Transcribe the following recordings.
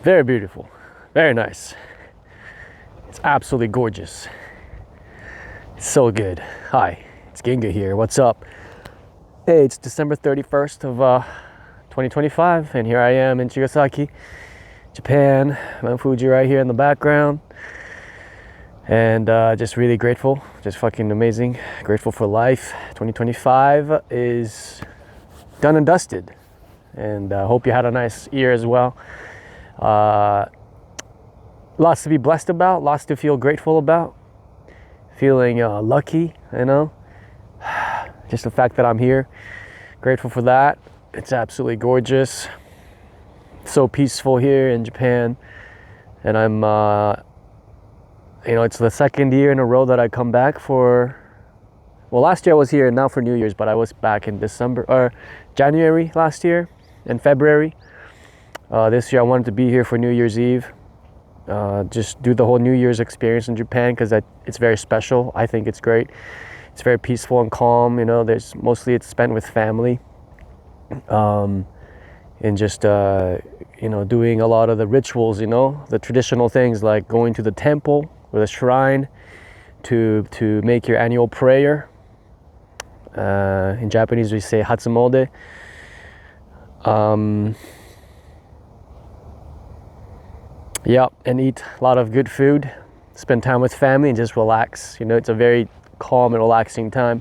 very beautiful, very nice. It's absolutely gorgeous. It's so good. Hi, it's Ginga here. What's up? Hey, it's December 31st of 2025, and here I am in Chigasaki, Japan. Mount Fuji right here in the background. And just really grateful, just fucking amazing. Grateful for life. 2025 is done and dusted. And hope you had a nice year as well. Lots to be blessed about, lots to feel grateful about. Feeling lucky, you know. Just the fact that I'm here. Grateful for that. It's absolutely gorgeous. So peaceful here in Japan. And I'm, it's the second year in a row that I come back for, well, last year I was here and now for New Year's, but I was back in January last year and February. This year I wanted to be here for New Year's Eve. Just do the whole New Year's experience in Japan because it's very special. I think it's great. It's very peaceful and calm. You know, it's spent with family, and just doing a lot of the rituals. You know, the traditional things like going to the temple or the shrine to make your annual prayer. In Japanese we say Hatsumode. Yeah, and eat a lot of good food, spend time with family and just relax. You know, it's a very calm and relaxing time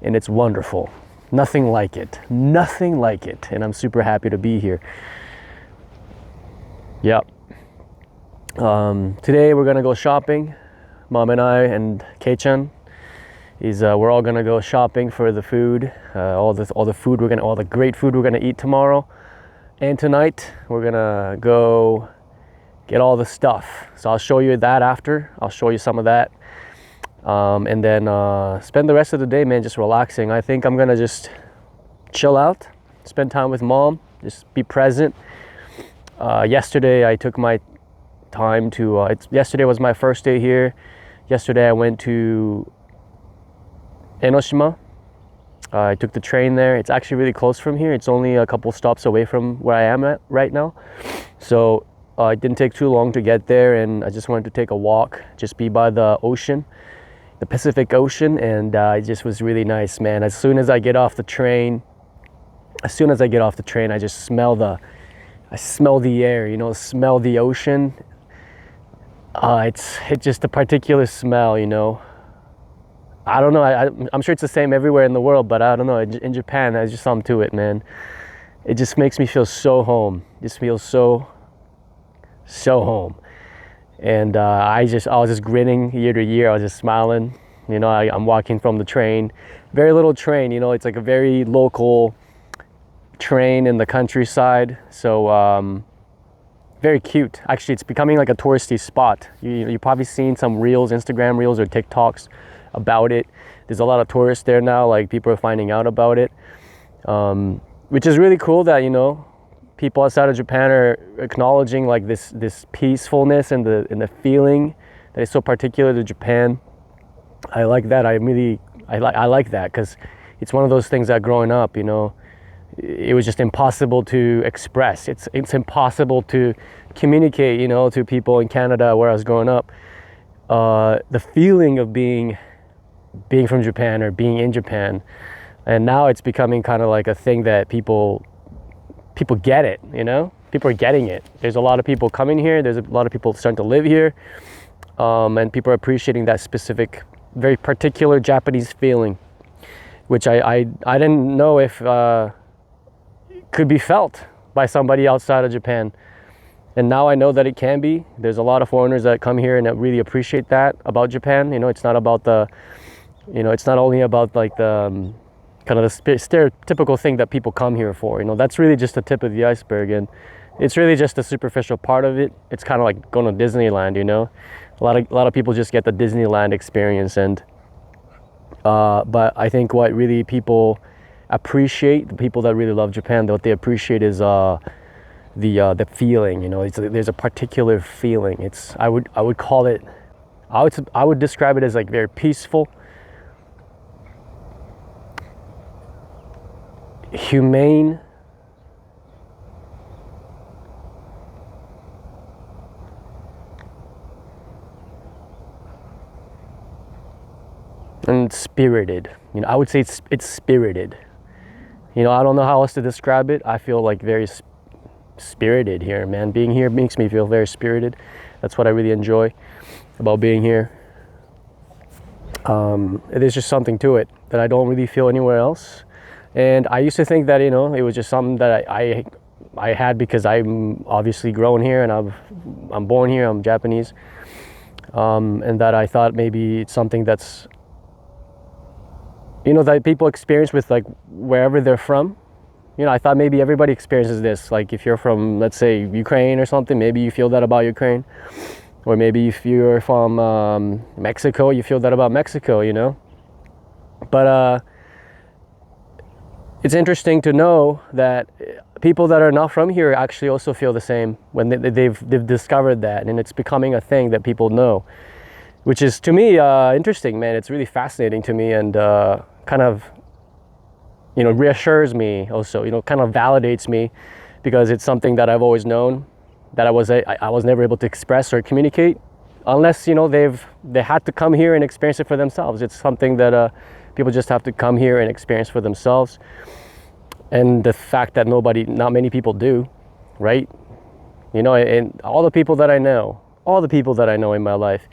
and it's wonderful. Nothing like it, and I'm super happy to be here. Yep. Today we're gonna go shopping. Mom and I and Kei-chan we're all gonna go shopping for the food, all the great food we're gonna eat tomorrow and tonight. We're gonna go get all the stuff. So I'll show you that after. I'll show you some of that. And then spend the rest of the day, man, just relaxing. I think I'm gonna just chill out, spend time with mom, just be present. Yesterday I took my time to, yesterday was my first day here. Yesterday I went to Enoshima. I took the train there. It's actually really close from here. It's only a couple stops away from where I am at right now. So it didn't take too long to get there, and I just wanted to take a walk, just be by the ocean, the Pacific Ocean, and it just was really nice, man. As soon as I get off the train, I just smell the air, you know, smell the ocean. It's just a particular smell, you know. I don't know, I'm sure it's the same everywhere in the world, but I don't know, in Japan, there's just something to it, man. It just makes me feel so home. Just feels so home. And I was just grinning ear to ear. I was just smiling. You know, I'm walking from the train, very little train, you know, it's like a very local train in the countryside. So very cute. Actually, it's becoming like a touristy spot. You've probably seen some reels, Instagram reels or TikToks about it. There's a lot of tourists there now, like people are finding out about it, which is really cool that, you know, people outside of Japan are acknowledging like this peacefulness and the feeling that is so particular to Japan. I like that. I like that because it's one of those things that growing up, you know, it was just impossible to express. It's impossible to communicate, you know, to people in Canada where I was growing up. The feeling of being from Japan or being in Japan, and now it's becoming kind of like a thing that people get it, you know? People are getting it. There's a lot of people coming here. There's a lot of people starting to live here. And people are appreciating that specific, very particular Japanese feeling, which I didn't know if could be felt by somebody outside of Japan. And now I know that it can be. There's a lot of foreigners that come here and that really appreciate that about Japan. You know, it's not about it's not only about like the kind of the stereotypical thing that people come here for. You know, that's really just the tip of the iceberg, and it's really just a superficial part of it. It's kind of like going to Disneyland, you know. A lot of people just get the Disneyland experience, and but I think what really people appreciate, the people that really love Japan, what they appreciate is the feeling. You know, there's a particular feeling. I would call it, I would describe it as like very peaceful, humane, and spirited. You know, I would say it's spirited. You know, I don't know how else to describe it. I feel like very spirited here, man. Being here makes me feel very spirited. That's what I really enjoy about being here. There's just something to it that I don't really feel anywhere else. And I used to think that, you know, it was just something that I had because I'm obviously grown here and I'm born here, I'm Japanese. And that I thought maybe it's something that's, you know, that people experience with like wherever they're from. You know, I thought maybe everybody experiences this. Like if you're from, let's say, Ukraine or something, maybe you feel that about Ukraine. Or maybe if you're from Mexico, you feel that about Mexico, you know. But it's interesting to know that people that are not from here actually also feel the same when they've discovered that, and it's becoming a thing that people know, which is to me interesting, man. It's really fascinating to me, and kind of, you know, reassures me also, you know, kind of validates me, because it's something that I've always known that I was never able to express or communicate unless, you know, they had to come here and experience it for themselves. It's something that people just have to come here and experience for themselves. And the fact that not many people do, right? You know, and all the people that I know in my life,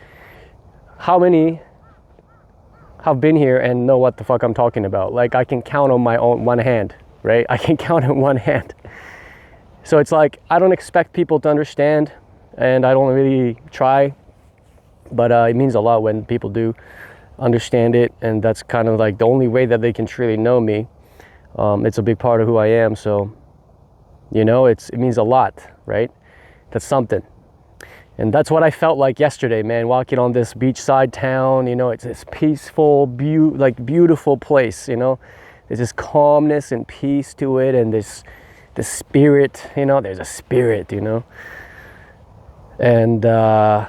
how many have been here and know what the fuck I'm talking about? Like, I can count on my own one hand, right? I can count on one hand. So it's like, I don't expect people to understand, and I don't really try, but it means a lot when people do understand it, and that's kind of like the only way that they can truly know me. It's a big part of who I am, so, you know, it means a lot, right? That's something. And that's what I felt like yesterday, man, walking on this beachside town. You know, it's this peaceful, beautiful place, you know. There's this calmness and peace to it, and the spirit, you know, there's a spirit, you know. And I'm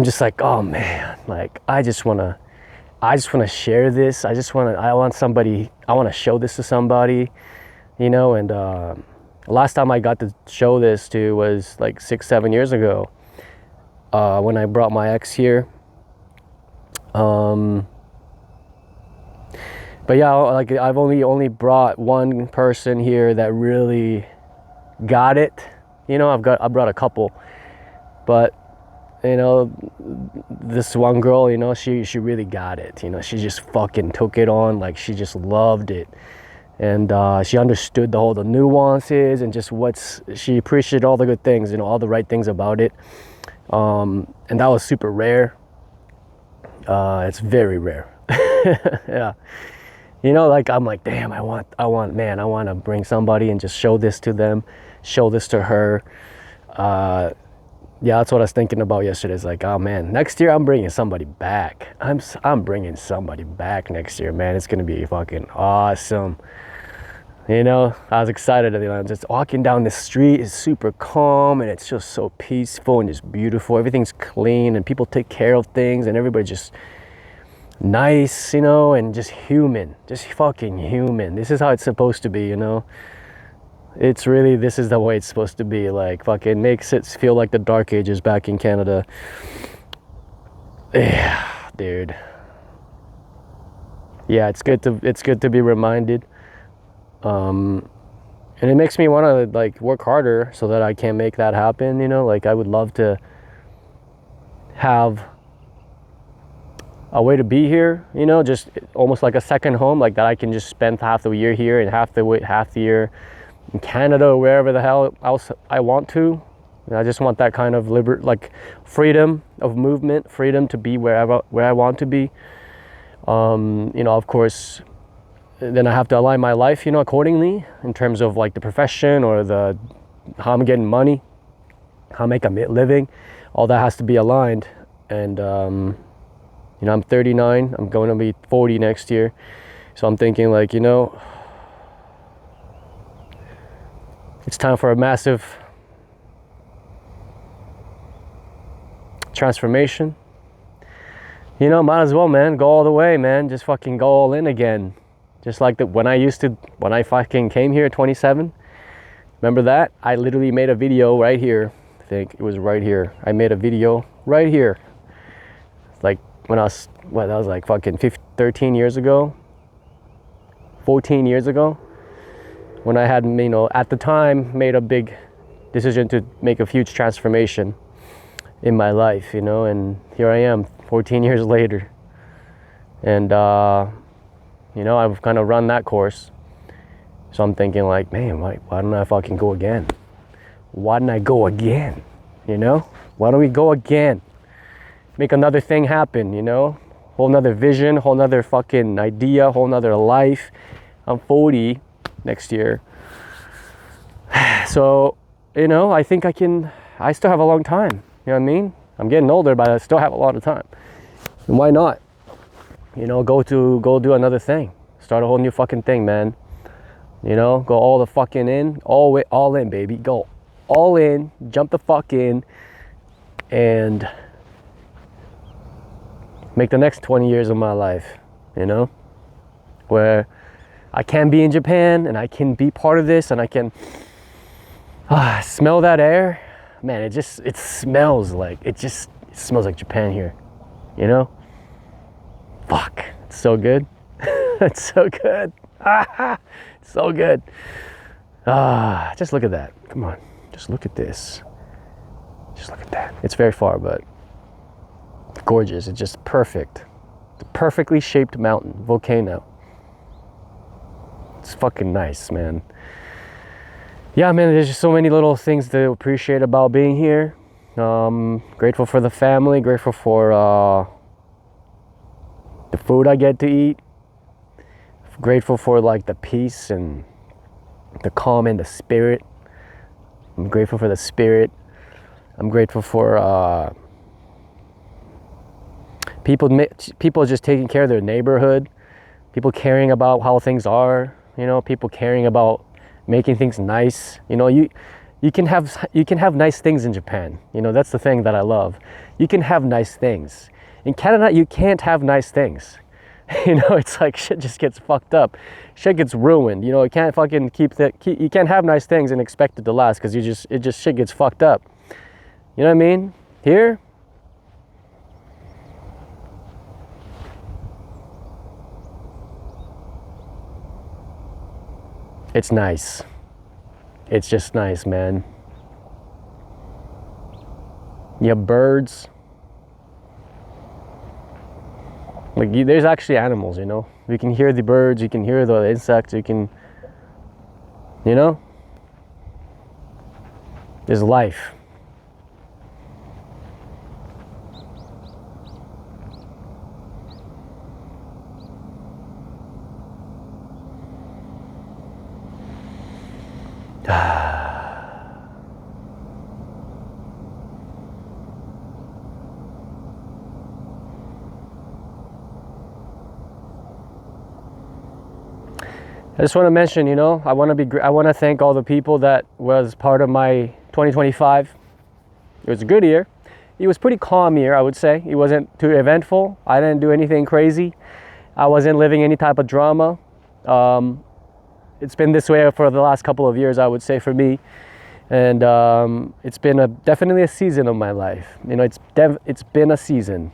just like, oh man, like I just wanna share this. I want to show this to somebody, you know. And last time I got to show this to was like 6-7 years ago, when I brought my ex here. But yeah, like I've only brought one person here that really got it. You know, I brought a couple, but you know, this one girl, you know, she really got it. You know, she just fucking took it on, like she just loved it, and she understood the nuances and just she appreciated all the good things, you know, all the right things about it, and that was super rare. It's very rare. Yeah. You know, like I'm like, damn, I want to bring somebody and just show this to them, show this to her. Yeah, that's what I was thinking about yesterday. It's like, oh man, next year I'm bringing somebody back. I'm bringing somebody back next year, man. It's gonna be fucking awesome. You know, I was excited. You know, just walking down the street is super calm, and it's just so peaceful and just beautiful. Everything's clean, and people take care of things, and everybody just nice, you know, and just human, just fucking human. This is how it's supposed to be, you know. It's really, this is the way it's supposed to be. Like, fucking makes it feel like the dark ages back in Canada. Yeah, dude. Yeah, it's good to be reminded. And it makes me want to like work harder so that I can make that happen, you know. Like, I would love to have a way to be here, you know, just almost like a second home, like that I can just spend half the year here and half the year in Canada or wherever the hell else I want to. And I just want that kind of like freedom of movement, freedom to be where I want to be. You know, of course, then I have to align my life, you know, accordingly in terms of like the profession or how I'm getting money, how I make a living. All that has to be aligned. And you know, I'm 39, I'm going to be 40 next year. So I'm thinking like, you know, it's time for a massive transformation. You know, might as well, man, go all the way, man. Just fucking go all in again. Just like when I fucking came here at 27. Remember that? I literally made a video right here. I think it was right here. I made a video right here. Like when I was, that was like fucking 13 years ago, 14 years ago, when I had, at the time made a big decision to make a huge transformation in my life, and here I am 14 years later. And, I've kind of run that course. So I'm thinking like, man, why don't I fucking go again? Why didn't I go again? Why don't we go again? Make another thing happen, whole nother vision, whole nother fucking idea, whole nother life. I'm 40 next year. So, I think I still have a long time. You know what I mean? I'm getting older, but I still have a lot of time. And why not? Go do another thing. Start a whole new fucking thing, man. Go all the fucking in, all in, baby. Go all in, jump the fuck in, and make the next 20 years of my life, where I can be in Japan and I can be part of this and I can smell that air. Man, it smells like, it smells like Japan here, Fuck, it's so good. It's so good. It's so good. Just look at that. Come on, just look at this. Just look at that. It's very far, but gorgeous. It's just perfect. It's a perfectly shaped mountain, volcano. It's fucking nice, man. Yeah, man, there's just so many little things to appreciate about being here. Grateful for the family, grateful for the food I get to eat. Grateful for like the peace and the calm and the spirit. I'm grateful for the spirit. I'm grateful for people just taking care of their neighborhood, people caring about how things are, people caring about making things nice. You can have nice things in Japan. That's the thing that I love. You can have nice things. In Canada, you can't have nice things. It's like shit just gets fucked up. Shit gets ruined. You can't fucking you can't have nice things and expect it to last because shit gets fucked up. You know what I mean? Here, it's nice. It's just nice, man. You have birds. Like, there's actually animals, You can hear the birds, you can hear the insects, you can, There's life. I just want to mention, I want to thank all the people that was part of my 2025. It was a good year. It was pretty calm year, I would say. It wasn't too eventful. I didn't do anything crazy. I wasn't living any type of drama. It's been this way for the last couple of years, I would say, for me. And it's been definitely a season of my life. It's been a season.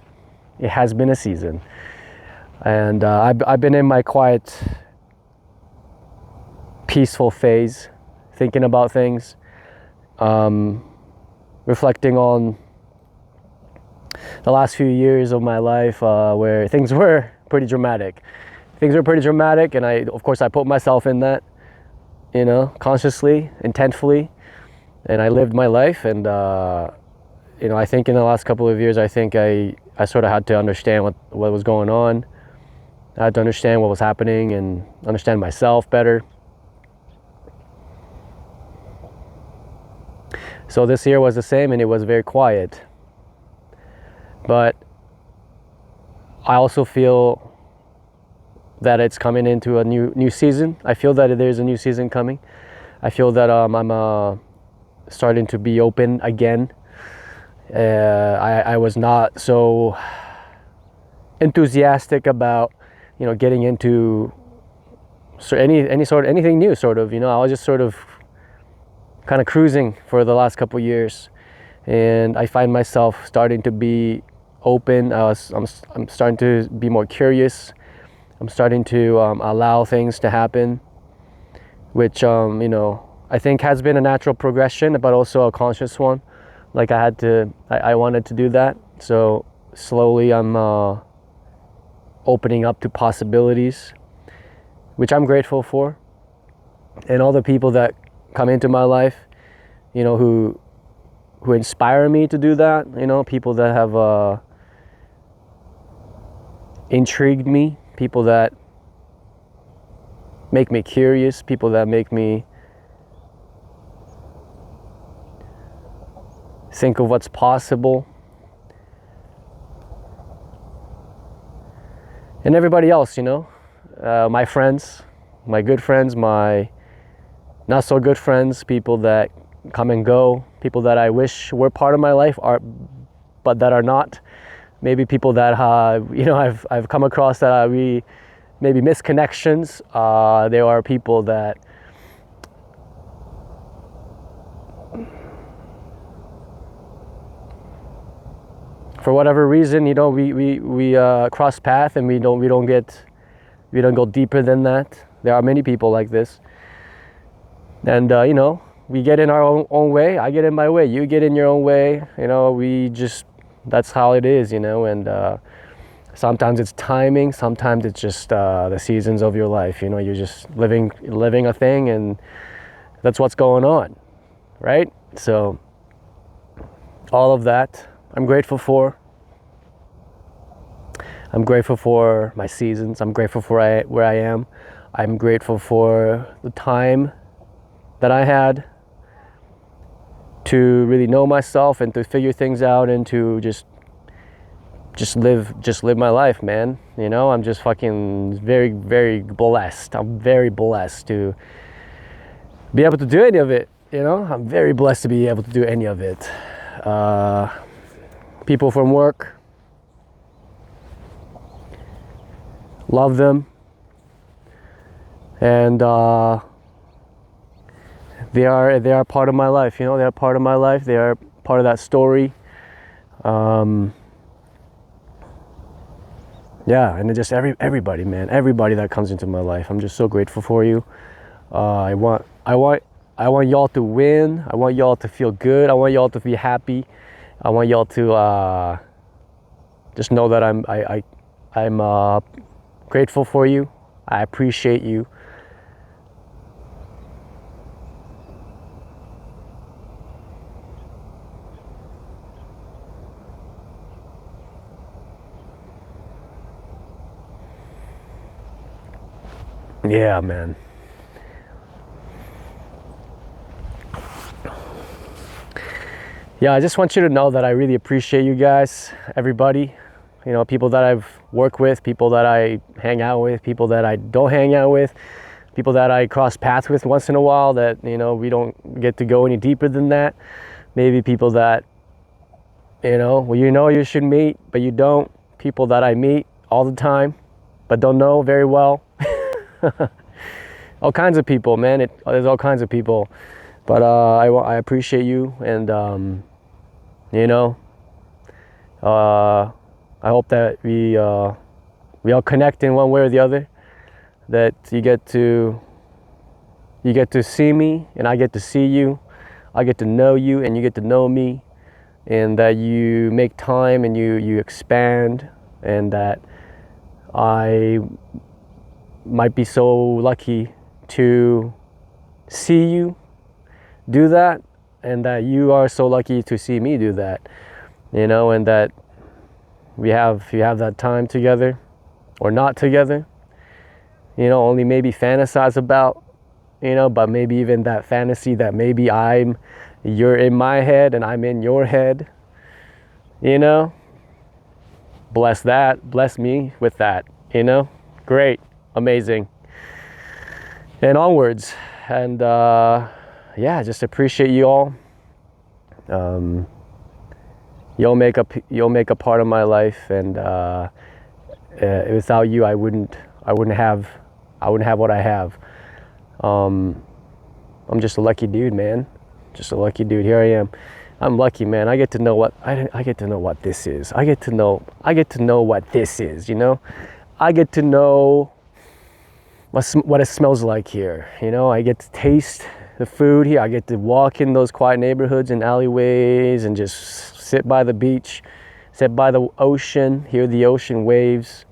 It has been a season. And I've been in my quiet, peaceful phase, thinking about things, reflecting on the last few years of my life where things were pretty dramatic. And of course I put myself in that, consciously, intentfully, and I lived my life. And I think in the last couple of years, I think I sort of had to understand what was going on. I had to understand what was happening and understand myself better. So this year was the same, and it was very quiet. But I also feel that it's coming into a new season. I feel that there's a new season coming. I feel that I'm starting to be open again. I was not so enthusiastic about, getting into anything new, sort of. I was just sort of kind of cruising for the last couple years, and I find myself starting to be open. I'm starting to be more curious. I'm starting to allow things to happen, which I think has been a natural progression, but also a conscious one. Like I wanted to do that. So slowly I'm opening up to possibilities, which I'm grateful for. And all the people that come into my life, who inspire me to do that, people that have intrigued me, people that make me curious, people that make me think of what's possible. And everybody else, my friends, my good friends, my not so good friends, people that come and go, people that I wish were part of my life but that are not. Maybe people that I've come across that we maybe misconnections. There are people that for whatever reason, we cross path and we don't go deeper than that. There are many people like this. And, we get in our own way. I get in my way. You get in your own way. That's how it is, and sometimes it's timing. Sometimes it's just the seasons of your life. You're just living a thing, and that's what's going on, right? So all of that I'm grateful for. I'm grateful for my seasons. I'm grateful for where I am. I'm grateful for the time that I had to really know myself and to figure things out and to just live my life, man. I'm just fucking very, very blessed. I'm very blessed to be able to do any of it. I'm very blessed to be able to do any of it. People from work, love them, and they are part of my life. They are part of my life. They are part of that story. Yeah, and just everybody, man, everybody that comes into my life. I'm just so grateful for you. I want y'all to win. I want y'all to feel good. I want y'all to be happy. I want y'all to just know that I'm grateful for you. I appreciate you. Yeah, man. Yeah, I just want you to know that I really appreciate you guys, everybody. People that I've worked with, people that I hang out with, people that I don't hang out with, people that I cross paths with once in a while that, we don't get to go any deeper than that. Maybe people that, you should meet, but you don't. People that I meet all the time, but don't know very well. All kinds of people, man. There's all kinds of people, but I appreciate you, and I hope that we all connect in one way or the other. That you get to see me, and I get to see you. I get to know you, and you get to know me, and that you make time and you expand, and that I might be so lucky to see you do that, and that you are so lucky to see me do that, and that we have that time together or not together, only maybe fantasize about, but maybe even that fantasy that maybe you're in my head and I'm in your head, bless me with that, great. Amazing. And onwards. And just appreciate you all. You'll make a part of my life, and without you I wouldn't have what I have. I'm just a lucky dude, man. Just a lucky dude. Here I am. I'm lucky, man. I get to know what I get to know what this is. I get to know what this is, you know? I get to know what it smells like here, you know? I get to taste the food here. I get to walk in those quiet neighborhoods and alleyways and just sit by the beach, sit by the ocean, hear the ocean waves,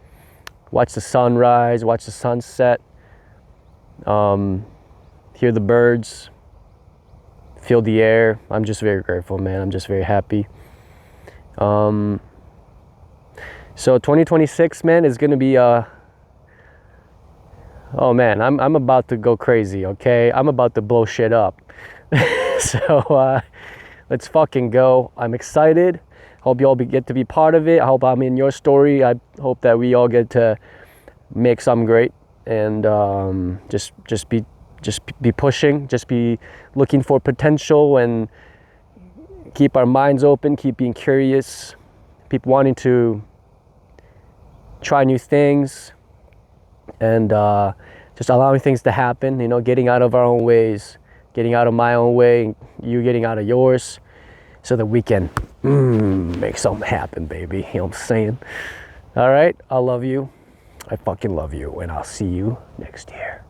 watch the sunrise, watch the sunset, hear the birds, feel the air. I'm just very grateful, man. I'm just very happy. So 2026, man, is gonna be oh man, I'm about to go crazy, okay? I'm about to blow shit up. So let's fucking go. I'm excited. Hope you all get to be part of it. I hope I'm in your story. I hope that we all get to make something great, and just be pushing, just be looking for potential, and keep our minds open, keep being curious, keep wanting to try new things, and just allowing things to happen, you know, getting out of our own ways, getting out of my own way, you getting out of yours, so that we can make something happen, baby. You know what I'm saying? All right, I love you. I fucking love you, and I'll see you next year.